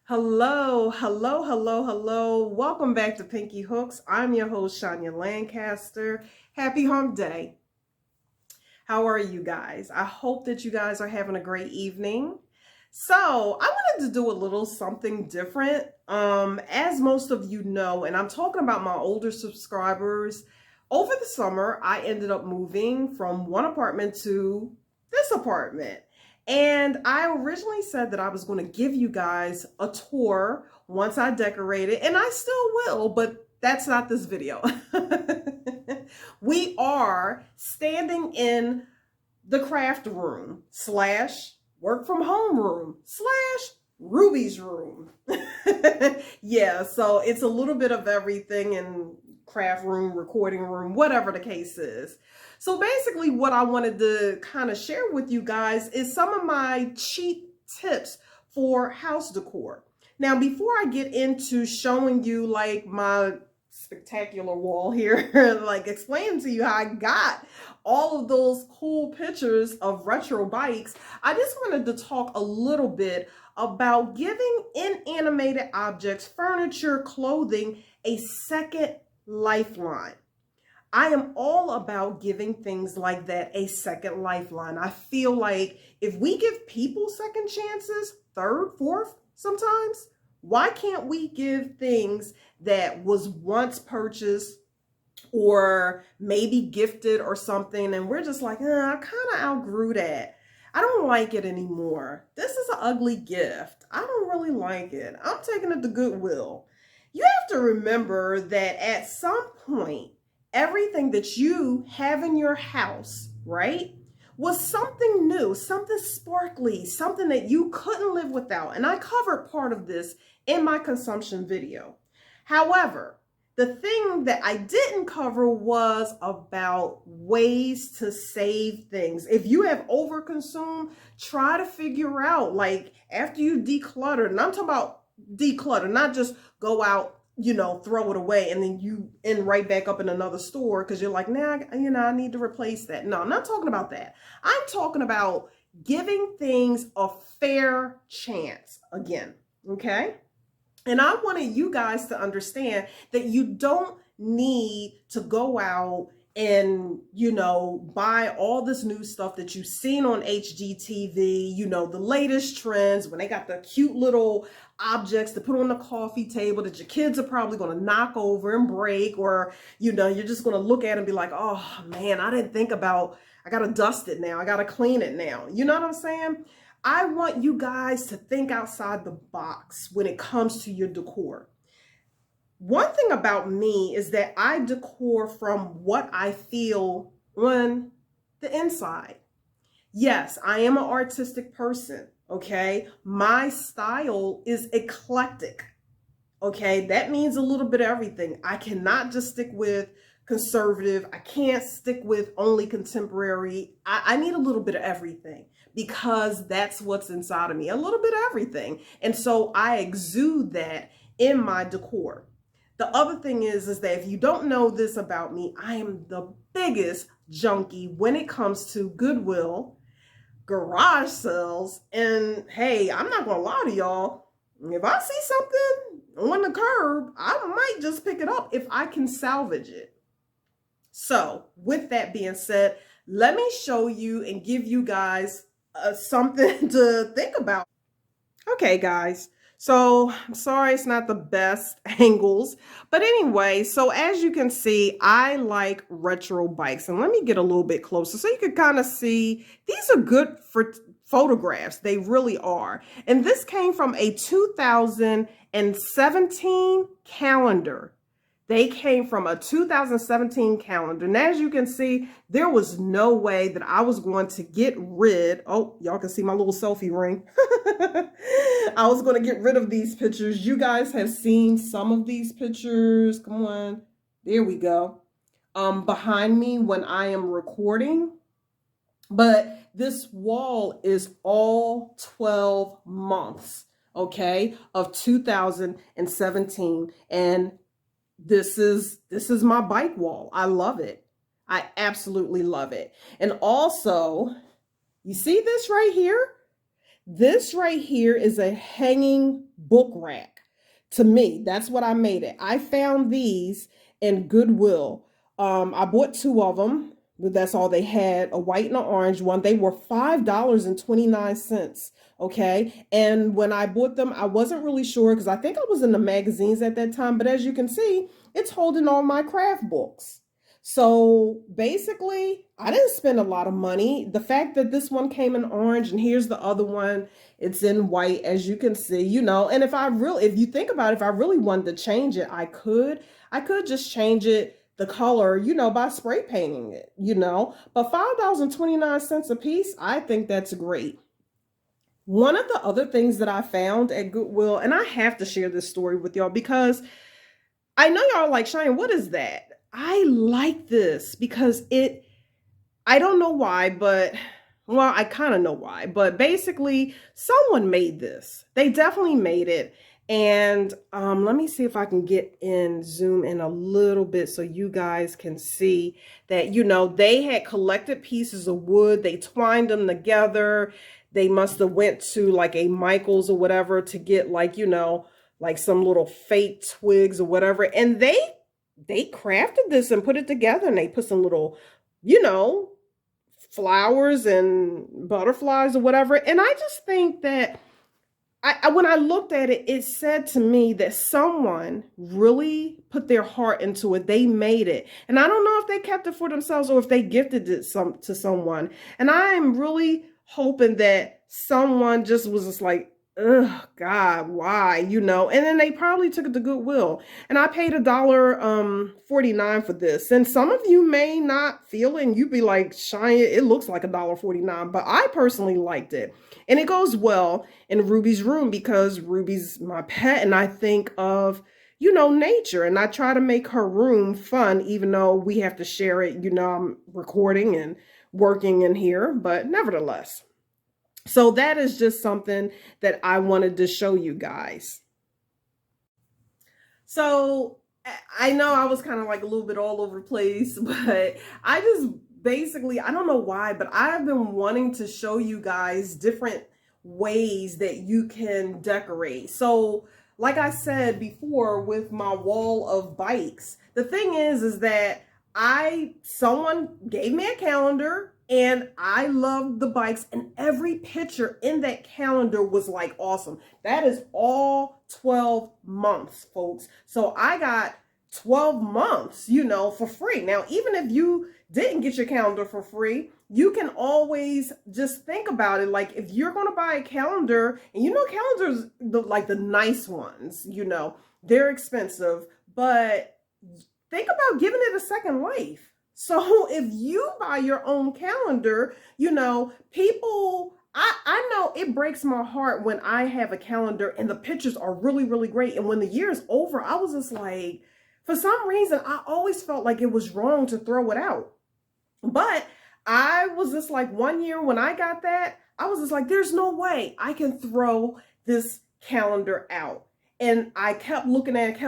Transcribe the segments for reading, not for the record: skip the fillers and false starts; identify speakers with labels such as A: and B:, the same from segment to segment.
A: Hello, hello, hello, hello. Welcome back to Pinky Hooks. I'm your host, Shania Lancaster. Happy Hump Day. How are you guys? I hope that you guys are having a great evening. So, I wanted to do a little something different. As most of you know, and I'm talking about my older subscribers, over the summer, I ended up moving from one apartment to this apartment. And I originally said that I was going to give you guys a tour once I decorated, and I still will, but that's not this video. We are standing in the craft room slash work from home room slash Ruby's room. Yeah, so it's a little bit of everything in craft room, recording room, whatever the case is. So basically what I wanted to kind of share with you guys is some of my cheap tips for house decor. Now, before I get into showing you like my spectacular wall here, like explaining to you how I got all of those cool pictures of retro bikes, I just wanted to talk a little bit about giving inanimated objects, furniture, clothing, a second lifeline. I am all about giving things like that a second lifeline. I feel like if we give people second chances, third, fourth, sometimes, why can't we give things that was once purchased or maybe gifted or something, and we're just like, I kind of outgrew that. I don't like it anymore. This is an ugly gift. I don't really like it. I'm taking it to Goodwill. You have to remember that at some point, everything that you have in your house, right, was something new, something sparkly, something that you couldn't live without. And I covered part of this in my consumption video. However, the thing that I didn't cover was about ways to save things. If you have overconsumed, try to figure out, like, after you declutter, and I'm talking about declutter, not just go out, throw it away and then you end right back up in another store because you're like, nah, I need to replace that. No, I'm not talking about that. I'm talking about giving things a fair chance again, okay? And I wanted you guys to understand that you don't need to go out and, buy all this new stuff that you've seen on HGTV, the latest trends, when they got the cute little objects to put on the coffee table that your kids are probably going to knock over and break, or, you're just going to look at it and be like, oh man, I didn't think about, I got to dust it now. I got to clean it now. You know what I'm saying? I want you guys to think outside the box when it comes to your decor. One thing about me is that I decor from what I feel on the inside. Yes, I am an artistic person, okay? My style is eclectic, okay? That means a little bit of everything. I cannot just stick with conservative. I can't stick with only contemporary. I need a little bit of everything because that's what's inside of me, a little bit of everything. And so I exude that in my decor. The other thing is that if you don't know this about me, I am the biggest junkie when it comes to Goodwill, garage sales, and hey, I'm not gonna lie to y'all, if I see something on the curb, I might just pick it up if I can salvage it. So with that being said, let me show you and give you guys something to think about. Okay, guys. So I'm sorry it's not the best angles, but anyway, so as you can see, I like retro bikes, and let me get a little bit closer so you can kind of see these are good for photographs. They really are. And this came from a 2017 calendar. They came from a 2017 calendar. And as you can see, there was no way that I was going to get rid. Oh, y'all can see my little selfie ring. I was going to get rid of these pictures. You guys have seen some of these pictures. Come on. There we go. Behind me when I am recording. But this wall is all 12 months, okay, of 2017. And this is my bike wall. I love it. I absolutely love it. And also, you see this right here? This right here is a hanging book rack. To me, that's what I made it. I found these in Goodwill. I bought two of them, but that's all they had, a white and an orange one. They were $5.29. Okay. And when I bought them, I wasn't really sure because I think I was in the magazines at that time. But as you can see, it's holding all my craft books. So basically, I didn't spend a lot of money. The fact that this one came in orange and here's the other one, it's in white, as you can see, you know. And if you think about it, if I really wanted to change it, I could just change it, the color, you know, by spray painting it, you know. But $5.29 a piece, I think that's great. One of the other things that I found at Goodwill, and I have to share this story with y'all because I know y'all are like, Cheyenne, what is that? I like this because I don't know why, but, well, I kind of know why, but basically someone made this. They definitely made it. And let me see if I can zoom in a little bit so you guys can see that, you know, they had collected pieces of wood. They twined them together. They must have went to like a Michael's or whatever to get like, you know, like some little fake twigs or whatever. And they crafted this and put it together, and they put some little, you know, flowers and butterflies or whatever. And I just think that when I looked at it, it said to me that someone really put their heart into it. They made it. And I don't know if they kept it for themselves or if they gifted it to someone. And I'm really hoping that someone just was just like, oh God, why? You know, and then they probably took it to Goodwill. And I paid $1.49 for this. And some of you may not feel it and you'd be like, Cheyenne, it looks like $1.49, but I personally liked it. And it goes well in Ruby's room because Ruby's my pet and I think of, you know, nature, and I try to make her room fun, even though we have to share it. You know, I'm recording and working in here, but nevertheless. So that is just something that I wanted to show you guys. So I know I was kind of like a little bit all over the place, but I just basically, I don't know why, but I've been wanting to show you guys different ways that you can decorate. So like I said before with my wall of bikes, the thing is that someone gave me a calendar and I loved the bikes, and every picture in that calendar was like awesome. That is all 12 months, folks. So I got 12 months, you know, for free. Now, even if you didn't get your calendar for free, you can always just think about it. Like if you're going to buy a calendar, and you know, calendars, like the nice ones, you know, they're expensive, but think about giving it a second life. So if you buy your own calendar, you know, I know it breaks my heart when I have a calendar and the pictures are really, really great. And when the year is over, I was just like, for some reason, I always felt like it was wrong to throw it out. But I was just like, one year when I got that, I was just like, there's no way I can throw this calendar out. And I kept looking at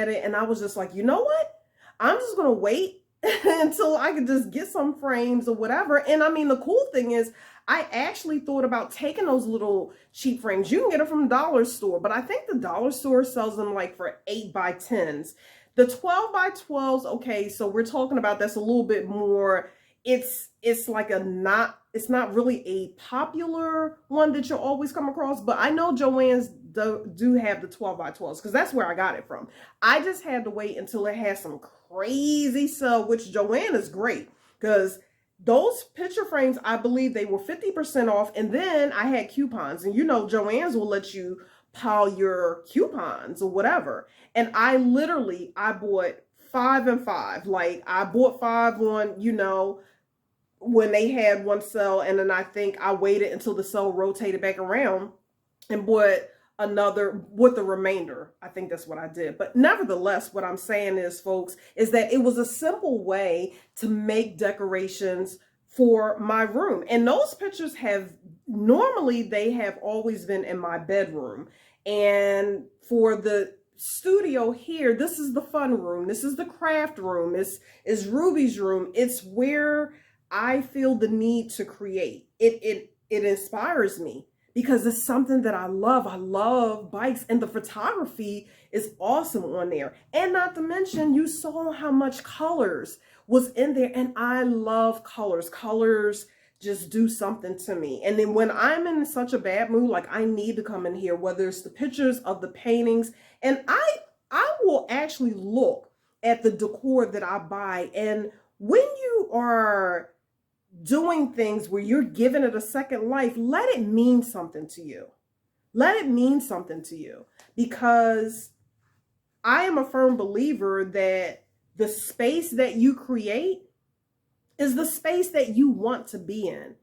A: it, and I was just like, you know what? I'm just going to wait until I could just get some frames or whatever. And I mean, the cool thing is I actually thought about taking those little cheap frames. You can get them from the dollar store, but I think the dollar store sells them like for 8x10s. The 12x12s, okay, so we're talking about that's a little bit more, it's like it's not really a popular one that you'll always come across, but I know Joann's do have the 12x12s because that's where I got it from. I just had to wait until it had some crazy sale, which Joann is great because those picture frames, I believe they were 50% off, and then I had coupons, and you know Joann's will let you pile your coupons or whatever. And I bought 5 and 5. Like I bought 5 on, you know, when they had one sale, and then I think I waited until the sale rotated back around and bought another with the remainder. I think that's what I did. But nevertheless, what I'm saying is, folks, is that it was a simple way to make decorations for my room. And those pictures they have always been in my bedroom. And for the studio here, this is the fun room. This is the craft room. This is Ruby's room. It's where I feel the need to create. It inspires me. because it's something that I love. I love bikes, and the photography is awesome on there. And not to mention, you saw how much colors was in there, and I love colors. Colors just do something to me. And then when I'm in such a bad mood, like I need to come in here, whether it's the pictures of the paintings, and I will actually look at the decor that I buy. And when you are doing things where you're giving it a second life, let it mean something to you. Let it mean something to you, because I am a firm believer that the space that you create is the space that you want to be in.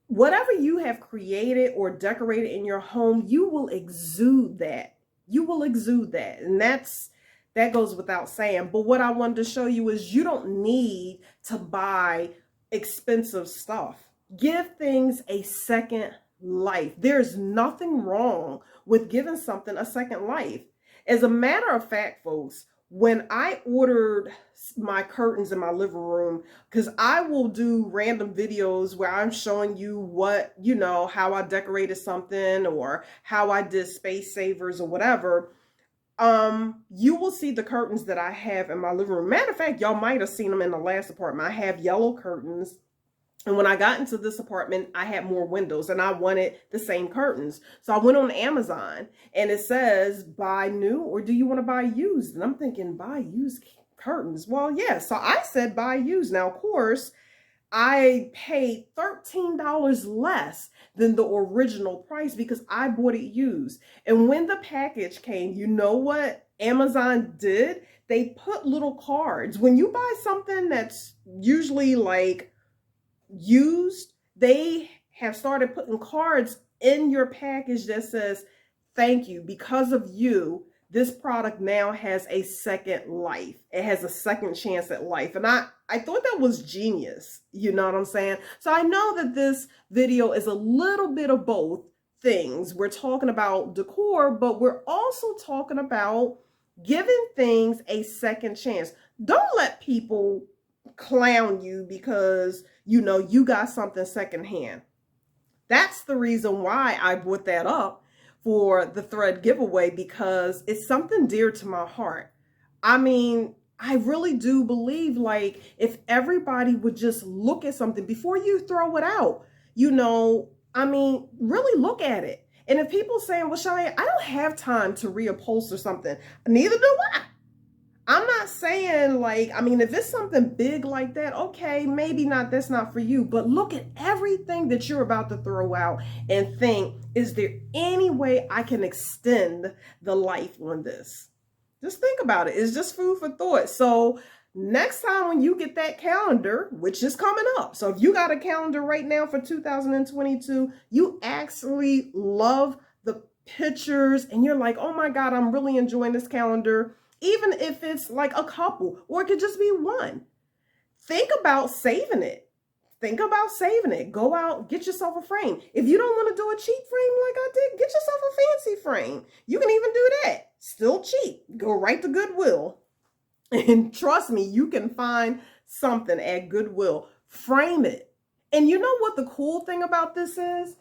A: Whatever you have created or decorated in your home, you will exude that. You will exude that. And that goes without saying. But what I wanted to show you is you don't need to buy expensive stuff. Give things a second life. There's nothing wrong with giving something a second life. As a matter of fact, folks, when I ordered my curtains in my living room, because I will do random videos where I'm showing you what, how I decorated something or how I did space savers or whatever. You will see the curtains that I have in my living room. Matter of fact, y'all might have seen them in the last apartment. I have yellow curtains. And when I got into this apartment, I had more windows and I wanted the same curtains. So I went on Amazon and it says buy new or do you want to buy used? And I'm thinking buy used curtains. Well, yeah. So I said buy used. Now, of course, I paid $13 less than the original price because I bought it used. And when the package came, you know what Amazon did? They put little cards. When you buy something that's usually like used, they have started putting cards in your package that says, thank you, because of you, this product now has a second life. It has a second chance at life. And I thought that was genius. You know what I'm saying? So I know that this video is a little bit of both things. We're talking about decor, but we're also talking about giving things a second chance. Don't let people clown you because you got something secondhand. That's the reason why I brought that up for the thread giveaway, because it's something dear to my heart. I mean, I really do believe, like, if everybody would just look at something before you throw it out, I mean, really look at it. And if people saying, well, Cheyenne, I don't have time to reupholster something, neither do I. I'm not saying, like, I mean, if it's something big like that, okay, maybe not, that's not for you. But look at everything that you're about to throw out and think, is there any way I can extend the life on this? Just think about it. It's just food for thought. So next time when you get that calendar, which is coming up. So if you got a calendar right now for 2022, you actually love the pictures and you're like, oh my God, I'm really enjoying this calendar. Even if it's like a couple, or it could just be one. Think about saving it. Think about saving it. Go out, get yourself a frame. If you don't want to do a cheap frame like I did, get yourself a fancy frame. You can even do that. Still cheap. Go right to Goodwill. And trust me, you can find something at Goodwill. Frame it. And you know what the cool thing about this is?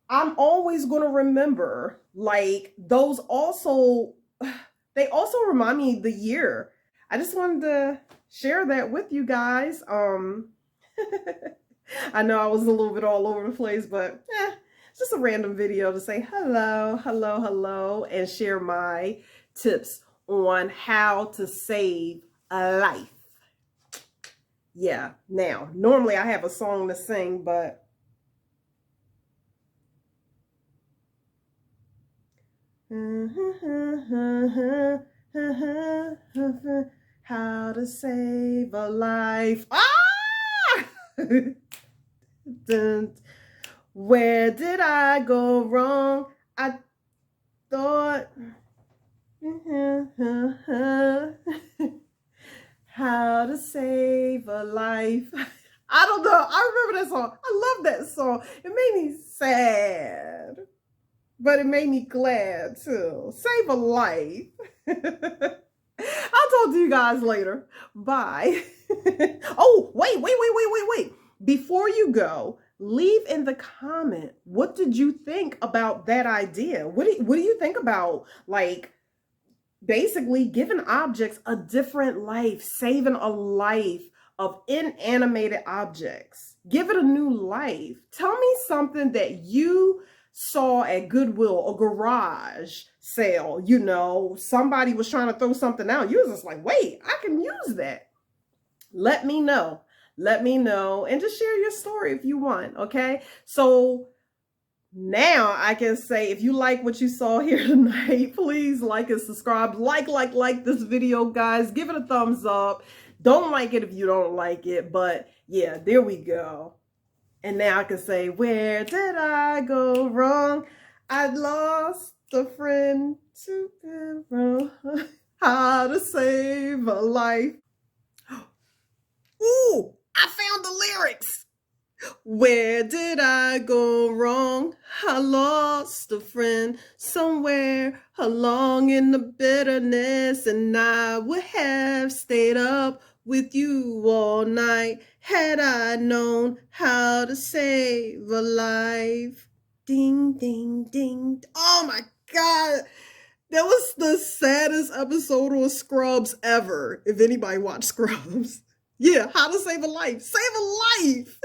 A: I'm always going to remember, like, those also... They also remind me the year. I just wanted to share that with you guys. I know I was a little bit all over the place, but it's just a random video to say hello, hello, hello, and share my tips on how to save a life. Yeah, now, normally I have a song to sing, but how to save a life. Where did I go wrong? I thought how to save a life. I don't know. I remember that song. I love that song. It made me sad, but it made me glad too. Save a life. I'll talk to you guys later. Bye. Oh, wait. Before you go, leave in the comment, what did you think about that idea? What do you think about, like, basically giving objects a different life, saving a life of inanimated objects? Give it a new life. Tell me something that you saw at Goodwill, a garage sale. You know, somebody was trying to throw something out. You was just like, wait, I can use that. Let me know. Let me know. And just share your story if you want. Okay. So now I can say, if you like what you saw here tonight, please like and subscribe. Like this video, guys. Give it a thumbs up. Don't like it if you don't like it. But yeah, there we go. And now I can say, where did I go wrong? I lost a friend to peril. How to save a life. Ooh, I found the lyrics. Where did I go wrong? I lost a friend somewhere along in the bitterness, and I would have stayed up with you all night had I known how to save a life. Ding, ding, ding. Oh my God. That was the saddest episode of Scrubs ever. If anybody watched Scrubs. Yeah, how to save a life. Save a life.